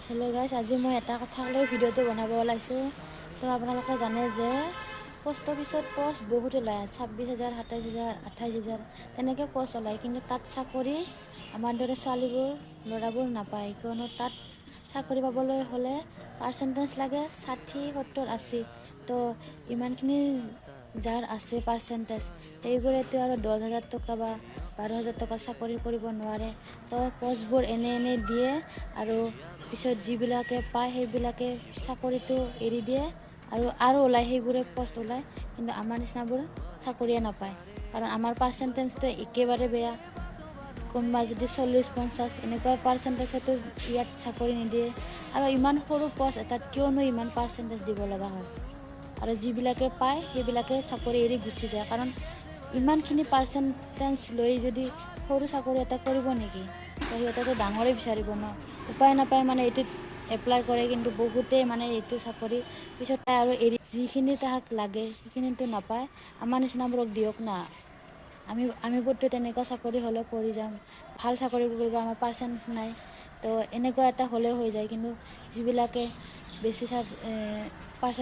Hello' guys, আজি মই এটা কথা লৈ ভিডিঅ'টো বনাব ওলাইছোঁ। তো আপোনালোকে জানে যে পোষ্ট অফিচত পোষ্ট বহুত ওলায়, 26,000, 27,000, 28,000 তেনেকৈ পোষ্ট ওলায়। কিন্তু তাত চাকৰি আমাৰ দৰে ছোৱালীবোৰ ল'ৰাবোৰ নাপায়, কিয়নো তাত চাকৰি পাবলৈ হ'লে পাৰ্চেণ্টেজ লাগে 60, 70, 80। তো ইমানখিনি যাৰ আছে পাৰ্চেণ্টেজ, সেইবোৰেতো আৰু 10,000 টকা বা 12,000 টকাৰ চাকৰি কৰিব নোৱাৰে। তো পোষ্টবোৰ এনে দিয়ে আৰু পিছত যিবিলাকে পায় সেইবিলাকে চাকৰিটো এৰি দিয়ে আৰু ওলায়, সেইবোৰে পোষ্ট ওলায়। কিন্তু আমাৰ নিচিনাবোৰ চাকৰিয়ে নাপায়, কাৰণ আমাৰ পাৰ্চেণ্টেজটো একেবাৰে বেয়া। কোনোবা যদি 40-50 এনেকুৱা পাৰ্চেণ্টেজতো ইয়াত চাকৰি নিদিয়ে। আৰু ইমান সৰু পোষ্ট এটাত কিয়নো ইমান পাৰ্চেণ্টেজ দিব লগা হয়, আৰু যিবিলাকে পায় সেইবিলাকে চাকৰি এৰি গুচি যায়। কাৰণ ইমানখিনি পাৰ্চেণ্টেজ লৈ যদি সৰু চাকৰি এটা কৰিব নেকি, তো সিহঁতেতো ডাঙৰেই বিচাৰিব ন। উপায় নাপায় মানে এইটোত এপ্লাই কৰে, কিন্তু বহুতেই মানে এইটো চাকৰি পিছত পায় আৰু এৰি যিখিনি তাহাক লাগে সেইখিনিতো নাপায়। আমাৰ নিচিনাবোৰক দিয়ক না, আমিবোৰতো তেনেকুৱা চাকৰি হ'লেও কৰি যাম, ভাল চাকৰি কৰিব, আমাৰ পাৰ্চেণ্টেজ নাই। তো এনেকুৱা এটা হ'লেও হৈ যায়। কিন্তু যিবিলাকে বেছি পাৰ্চেণ্ট